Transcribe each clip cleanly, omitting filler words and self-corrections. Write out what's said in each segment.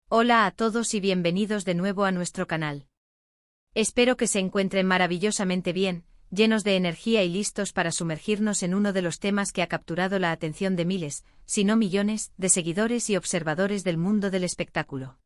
Hola a todos y bienvenidos de nuevo a nuestro canal. Espero que se encuentren maravillosamente bien, llenos de energía y listos para sumergirnos en uno de los temas que ha capturado la atención de miles, si no millones, de seguidores y observadores del mundo del espectáculo.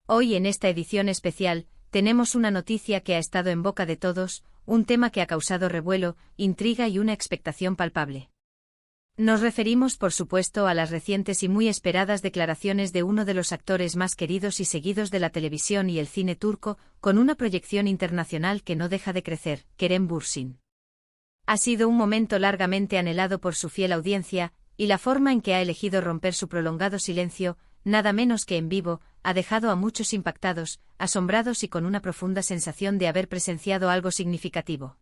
Hoy en esta edición especial, tenemos una noticia que ha estado en boca de todos, un tema que ha causado revuelo, intriga y una expectación palpable. Nos referimos por supuesto a las recientes y muy esperadas declaraciones de uno de los actores más queridos y seguidos de la televisión y el cine turco, con una proyección internacional que no deja de crecer, Kerem Bürsin. Ha sido un momento largamente anhelado por su fiel audiencia, y la forma en que ha elegido romper su prolongado silencio, nada menos que en vivo, ha dejado a muchos impactados, asombrados y con una profunda sensación de haber presenciado algo significativo.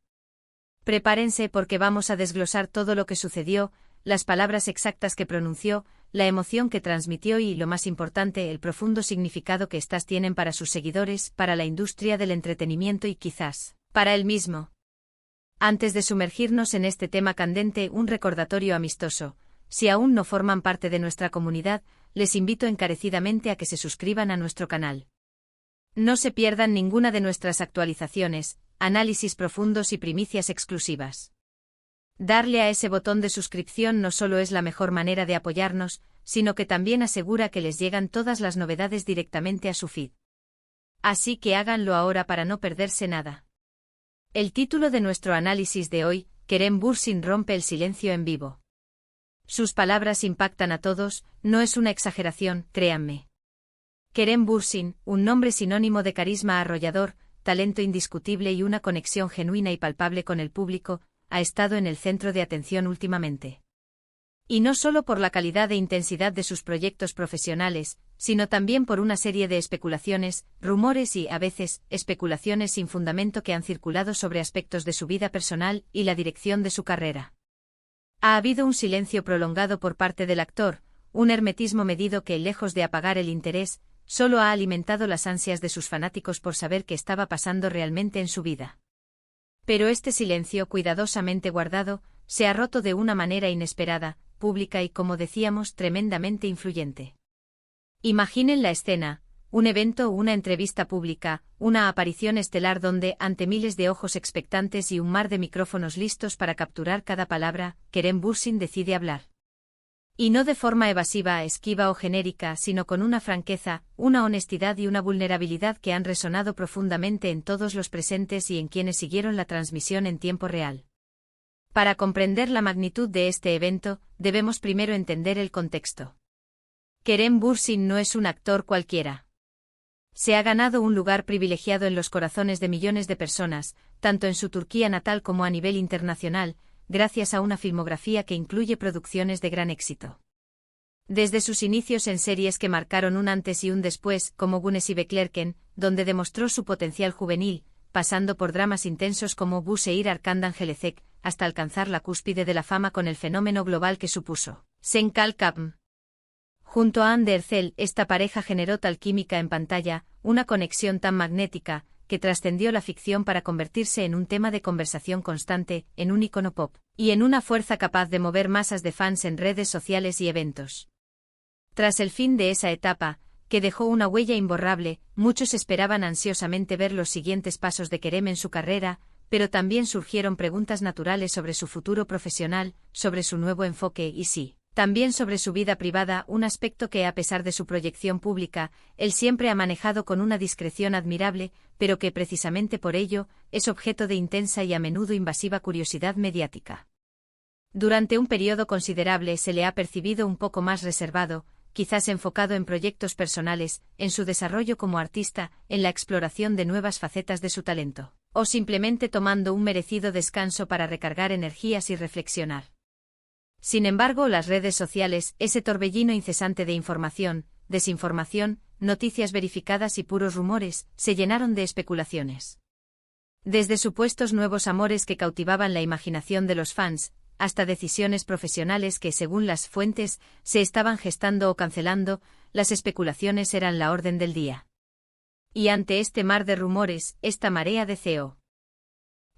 Prepárense porque vamos a desglosar todo lo que sucedió, las palabras exactas que pronunció, la emoción que transmitió y, lo más importante, el profundo significado que éstas tienen para sus seguidores, para la industria del entretenimiento y quizás, para él mismo. Antes de sumergirnos en este tema candente, un recordatorio amistoso. Si aún no forman parte de nuestra comunidad, les invito encarecidamente a que se suscriban a nuestro canal. No se pierdan ninguna de nuestras actualizaciones, análisis profundos y primicias exclusivas. Darle a ese botón de suscripción no solo es la mejor manera de apoyarnos, sino que también asegura que les llegan todas las novedades directamente a su feed. Así que háganlo ahora para no perderse nada. El título de nuestro análisis de hoy, Kerem Bürsin rompe el silencio en vivo. Sus palabras impactan a todos, no es una exageración, créanme. Kerem Bürsin, un nombre sinónimo de carisma arrollador, talento indiscutible y una conexión genuina y palpable con el público, ha estado en el centro de atención últimamente. Y no solo por la calidad e intensidad de sus proyectos profesionales, sino también por una serie de especulaciones, rumores y, a veces, especulaciones sin fundamento que han circulado sobre aspectos de su vida personal y la dirección de su carrera. Ha habido un silencio prolongado por parte del actor, un hermetismo medido que, lejos de apagar el interés, solo ha alimentado las ansias de sus fanáticos por saber qué estaba pasando realmente en su vida. Pero este silencio cuidadosamente guardado, se ha roto de una manera inesperada, pública y, como decíamos, tremendamente influyente. Imaginen la escena, un evento o una entrevista pública, una aparición estelar donde, ante miles de ojos expectantes y un mar de micrófonos listos para capturar cada palabra, Kerem Bürsin decide hablar. Y no de forma evasiva, esquiva o genérica, sino con una franqueza, una honestidad y una vulnerabilidad que han resonado profundamente en todos los presentes y en quienes siguieron la transmisión en tiempo real. Para comprender la magnitud de este evento, debemos primero entender el contexto. Kerem Bürsin no es un actor cualquiera. Se ha ganado un lugar privilegiado en los corazones de millones de personas, tanto en su Turquía natal como a nivel internacional, gracias a una filmografía que incluye producciones de gran éxito. Desde sus inicios en series que marcaron un antes y un después, como Güneş y Beklerken, donde demostró su potencial juvenil, pasando por dramas intensos como Bu Şehir Arkandan Gelecek, hasta alcanzar la cúspide de la fama con el fenómeno global que supuso Sen Kalkapm. Junto a Hande Erçel, esta pareja generó tal química en pantalla, una conexión tan magnética, que trascendió la ficción para convertirse en un tema de conversación constante, en un ícono pop, y en una fuerza capaz de mover masas de fans en redes sociales y eventos. Tras el fin de esa etapa, que dejó una huella imborrable, muchos esperaban ansiosamente ver los siguientes pasos de Kerem en su carrera, pero también surgieron preguntas naturales sobre su futuro profesional, sobre su nuevo enfoque y sí, también sobre su vida privada, un aspecto que a pesar de su proyección pública, él siempre ha manejado con una discreción admirable, pero que precisamente por ello, es objeto de intensa y a menudo invasiva curiosidad mediática. Durante un periodo considerable se le ha percibido un poco más reservado, quizás enfocado en proyectos personales, en su desarrollo como artista, en la exploración de nuevas facetas de su talento, o simplemente tomando un merecido descanso para recargar energías y reflexionar. Sin embargo, las redes sociales, ese torbellino incesante de información, desinformación, noticias verificadas y puros rumores, se llenaron de especulaciones. Desde supuestos nuevos amores que cautivaban la imaginación de los fans, hasta decisiones profesionales que, según las fuentes, se estaban gestando o cancelando, las especulaciones eran la orden del día. Y ante este mar de rumores, esta marea de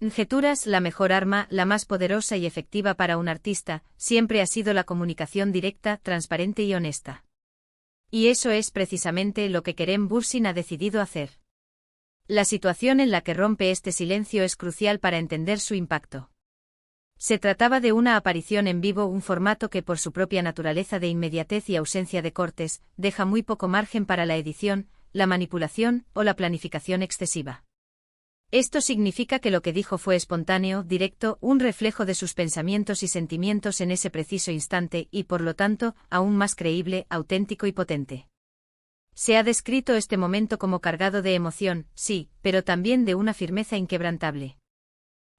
conjeturas, la mejor arma, la más poderosa y efectiva para un artista, siempre ha sido la comunicación directa, transparente y honesta. Y eso es precisamente lo que Kerem Bürsin ha decidido hacer. La situación en la que rompe este silencio es crucial para entender su impacto. Se trataba de una aparición en vivo, un formato que por su propia naturaleza de inmediatez y ausencia de cortes, deja muy poco margen para la edición, la manipulación o la planificación excesiva. Esto significa que lo que dijo fue espontáneo, directo, un reflejo de sus pensamientos y sentimientos en ese preciso instante y, por lo tanto, aún más creíble, auténtico y potente. Se ha descrito este momento como cargado de emoción, sí, pero también de una firmeza inquebrantable.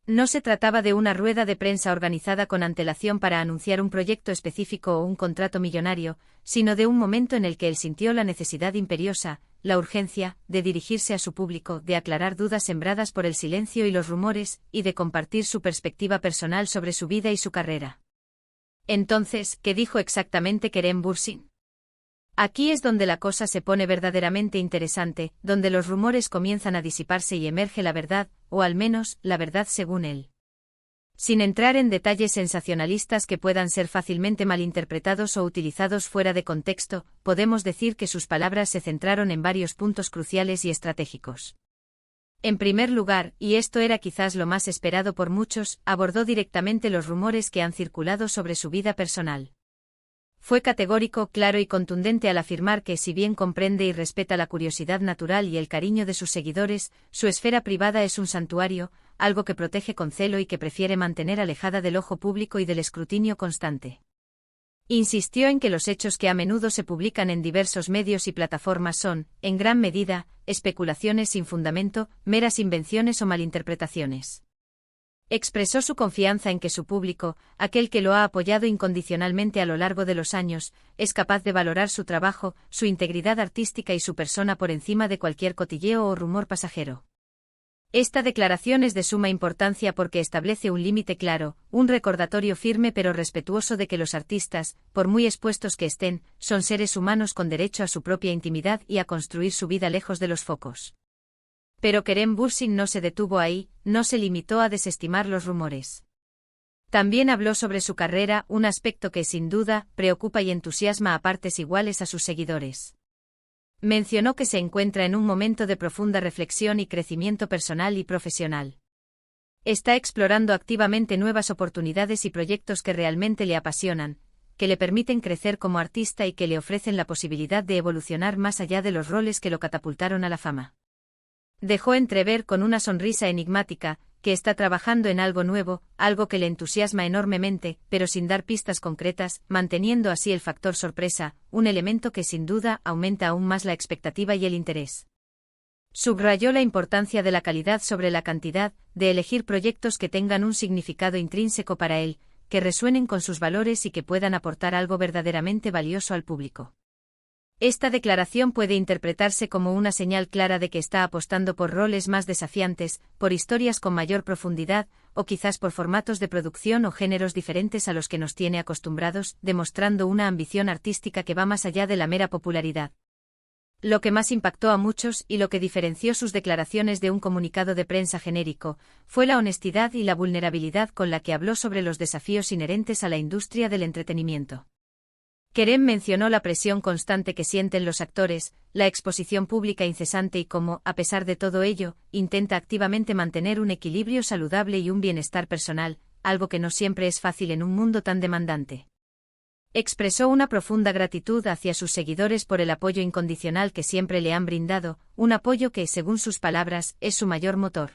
No se trataba de una rueda de prensa organizada con antelación para anunciar un proyecto específico o un contrato millonario, sino de un momento en el que él sintió la necesidad imperiosa, la urgencia, de dirigirse a su público, de aclarar dudas sembradas por el silencio y los rumores, y de compartir su perspectiva personal sobre su vida y su carrera. Entonces, ¿qué dijo exactamente Kerem Bürsin? Aquí es donde la cosa se pone verdaderamente interesante, donde los rumores comienzan a disiparse y emerge la verdad, o al menos, la verdad según él. Sin entrar en detalles sensacionalistas que puedan ser fácilmente malinterpretados o utilizados fuera de contexto, podemos decir que sus palabras se centraron en varios puntos cruciales y estratégicos. En primer lugar, y esto era quizás lo más esperado por muchos, abordó directamente los rumores que han circulado sobre su vida personal. Fue categórico, claro y contundente al afirmar que, si bien comprende y respeta la curiosidad natural y el cariño de sus seguidores, su esfera privada es un santuario, algo que protege con celo y que prefiere mantener alejada del ojo público y del escrutinio constante. Insistió en que los hechos que a menudo se publican en diversos medios y plataformas son, en gran medida, especulaciones sin fundamento, meras invenciones o malinterpretaciones. Expresó su confianza en que su público, aquel que lo ha apoyado incondicionalmente a lo largo de los años, es capaz de valorar su trabajo, su integridad artística y su persona por encima de cualquier cotilleo o rumor pasajero. Esta declaración es de suma importancia porque establece un límite claro, un recordatorio firme pero respetuoso de que los artistas, por muy expuestos que estén, son seres humanos con derecho a su propia intimidad y a construir su vida lejos de los focos. Pero Kerem Bürsin no se detuvo ahí, no se limitó a desestimar los rumores. También habló sobre su carrera, un aspecto que, sin duda, preocupa y entusiasma a partes iguales a sus seguidores. Mencionó que se encuentra en un momento de profunda reflexión y crecimiento personal y profesional. Está explorando activamente nuevas oportunidades y proyectos que realmente le apasionan, que le permiten crecer como artista y que le ofrecen la posibilidad de evolucionar más allá de los roles que lo catapultaron a la fama. Dejó entrever con una sonrisa enigmática, que está trabajando en algo nuevo, algo que le entusiasma enormemente, pero sin dar pistas concretas, manteniendo así el factor sorpresa, un elemento que sin duda aumenta aún más la expectativa y el interés. Subrayó la importancia de la calidad sobre la cantidad, de elegir proyectos que tengan un significado intrínseco para él, que resuenen con sus valores y que puedan aportar algo verdaderamente valioso al público. Esta declaración puede interpretarse como una señal clara de que está apostando por roles más desafiantes, por historias con mayor profundidad, o quizás por formatos de producción o géneros diferentes a los que nos tiene acostumbrados, demostrando una ambición artística que va más allá de la mera popularidad. Lo que más impactó a muchos y lo que diferenció sus declaraciones de un comunicado de prensa genérico, fue la honestidad y la vulnerabilidad con la que habló sobre los desafíos inherentes a la industria del entretenimiento. Kerem mencionó la presión constante que sienten los actores, la exposición pública incesante y cómo, a pesar de todo ello, intenta activamente mantener un equilibrio saludable y un bienestar personal, algo que no siempre es fácil en un mundo tan demandante. Expresó una profunda gratitud hacia sus seguidores por el apoyo incondicional que siempre le han brindado, un apoyo que, según sus palabras, es su mayor motor.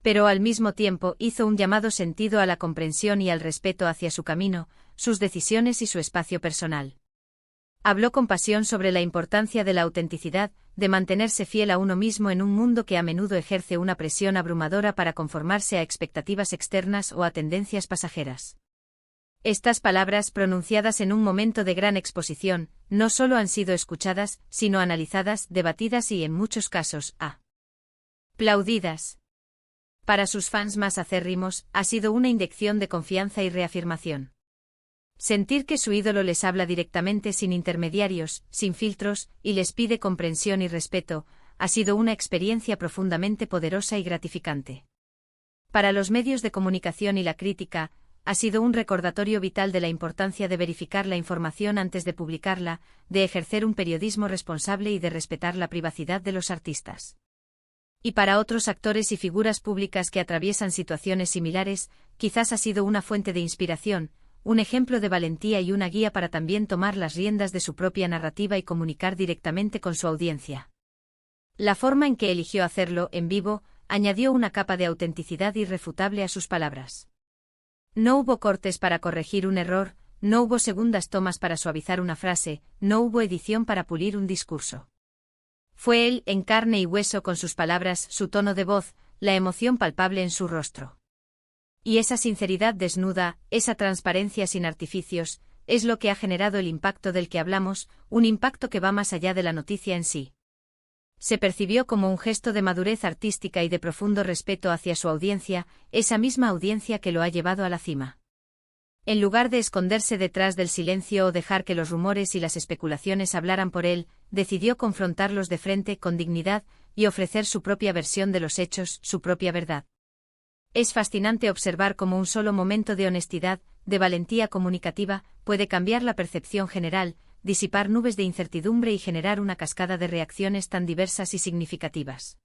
Pero al mismo tiempo hizo un llamado sentido a la comprensión y al respeto hacia su camino, sus decisiones y su espacio personal. Habló con pasión sobre la importancia de la autenticidad, de mantenerse fiel a uno mismo en un mundo que a menudo ejerce una presión abrumadora para conformarse a expectativas externas o a tendencias pasajeras. Estas palabras, pronunciadas en un momento de gran exposición, no solo han sido escuchadas, sino analizadas, debatidas y, en muchos casos, aplaudidas. Para sus fans más acérrimos, ha sido una inyección de confianza y reafirmación. Sentir que su ídolo les habla directamente sin intermediarios, sin filtros, y les pide comprensión y respeto, ha sido una experiencia profundamente poderosa y gratificante. Para los medios de comunicación y la crítica, ha sido un recordatorio vital de la importancia de verificar la información antes de publicarla, de ejercer un periodismo responsable y de respetar la privacidad de los artistas. Y para otros actores y figuras públicas que atraviesan situaciones similares, quizás ha sido una fuente de inspiración, un ejemplo de valentía y una guía para también tomar las riendas de su propia narrativa y comunicar directamente con su audiencia. La forma en que eligió hacerlo, en vivo, añadió una capa de autenticidad irrefutable a sus palabras. No hubo cortes para corregir un error, no hubo segundas tomas para suavizar una frase, no hubo edición para pulir un discurso. Fue él, en carne y hueso, con sus palabras, su tono de voz, la emoción palpable en su rostro. Y esa sinceridad desnuda, esa transparencia sin artificios, es lo que ha generado el impacto del que hablamos, un impacto que va más allá de la noticia en sí. Se percibió como un gesto de madurez artística y de profundo respeto hacia su audiencia, esa misma audiencia que lo ha llevado a la cima. En lugar de esconderse detrás del silencio o dejar que los rumores y las especulaciones hablaran por él, decidió confrontarlos de frente con dignidad y ofrecer su propia versión de los hechos, su propia verdad. Es fascinante observar cómo un solo momento de honestidad, de valentía comunicativa, puede cambiar la percepción general, disipar nubes de incertidumbre y generar una cascada de reacciones tan diversas y significativas.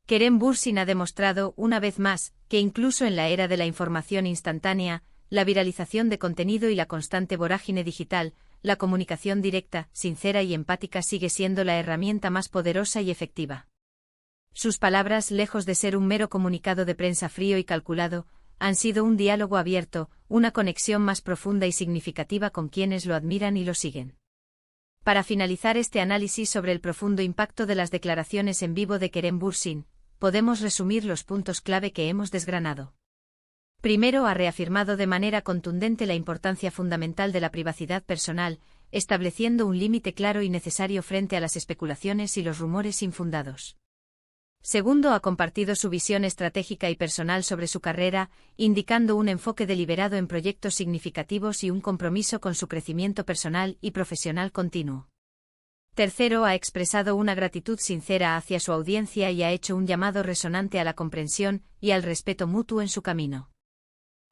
Kerem Bürsin ha demostrado, una vez más, que incluso en la era de la información instantánea, la viralización de contenido y la constante vorágine digital, la comunicación directa, sincera y empática sigue siendo la herramienta más poderosa y efectiva. Sus palabras, lejos de ser un mero comunicado de prensa frío y calculado, han sido un diálogo abierto, una conexión más profunda y significativa con quienes lo admiran y lo siguen. Para finalizar este análisis sobre el profundo impacto de las declaraciones en vivo de Kerem Bürsin, podemos resumir los puntos clave que hemos desgranado. Primero, ha reafirmado de manera contundente la importancia fundamental de la privacidad personal, estableciendo un límite claro y necesario frente a las especulaciones y los rumores infundados. Segundo, ha compartido su visión estratégica y personal sobre su carrera, indicando un enfoque deliberado en proyectos significativos y un compromiso con su crecimiento personal y profesional continuo. Tercero, ha expresado una gratitud sincera hacia su audiencia y ha hecho un llamado resonante a la comprensión y al respeto mutuo en su camino.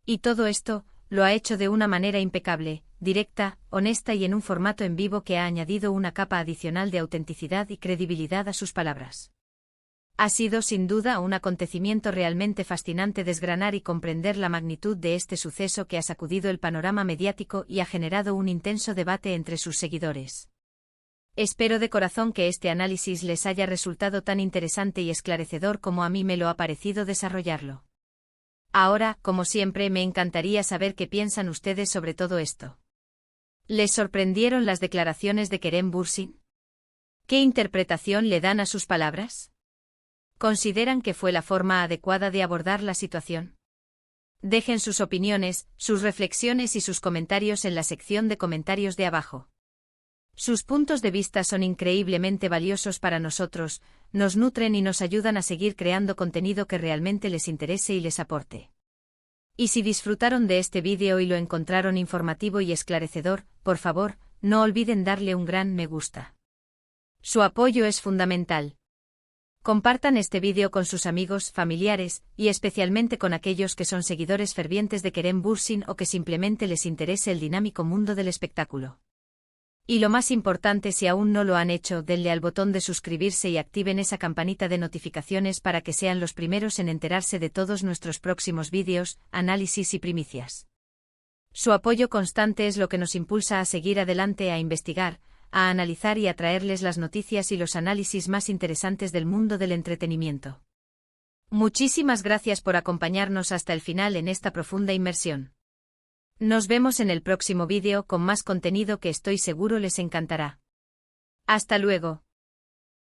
Y todo esto, lo ha hecho de una manera impecable, directa, honesta y en un formato en vivo que ha añadido una capa adicional de autenticidad y credibilidad a sus palabras. Ha sido sin duda un acontecimiento realmente fascinante desgranar y comprender la magnitud de este suceso que ha sacudido el panorama mediático y ha generado un intenso debate entre sus seguidores. Espero de corazón que este análisis les haya resultado tan interesante y esclarecedor como a mí me lo ha parecido desarrollarlo. Ahora, como siempre, me encantaría saber qué piensan ustedes sobre todo esto. ¿Les sorprendieron las declaraciones de Kerem Bürsin? ¿Qué interpretación le dan a sus palabras? ¿Consideran que fue la forma adecuada de abordar la situación? Dejen sus opiniones, sus reflexiones y sus comentarios en la sección de comentarios de abajo. Sus puntos de vista son increíblemente valiosos para nosotros, nos nutren y nos ayudan a seguir creando contenido que realmente les interese y les aporte. Y si disfrutaron de este vídeo y lo encontraron informativo y esclarecedor, por favor, no olviden darle un gran me gusta. Su apoyo es fundamental. Compartan este vídeo con sus amigos, familiares, y especialmente con aquellos que son seguidores fervientes de Kerem Bürsin o que simplemente les interese el dinámico mundo del espectáculo. Y lo más importante, si aún no lo han hecho, denle al botón de suscribirse y activen esa campanita de notificaciones para que sean los primeros en enterarse de todos nuestros próximos vídeos, análisis y primicias. Su apoyo constante es lo que nos impulsa a seguir adelante, a investigar, a analizar y a traerles las noticias y los análisis más interesantes del mundo del entretenimiento. Muchísimas gracias por acompañarnos hasta el final en esta profunda inmersión. Nos vemos en el próximo vídeo con más contenido que estoy seguro les encantará. Hasta luego.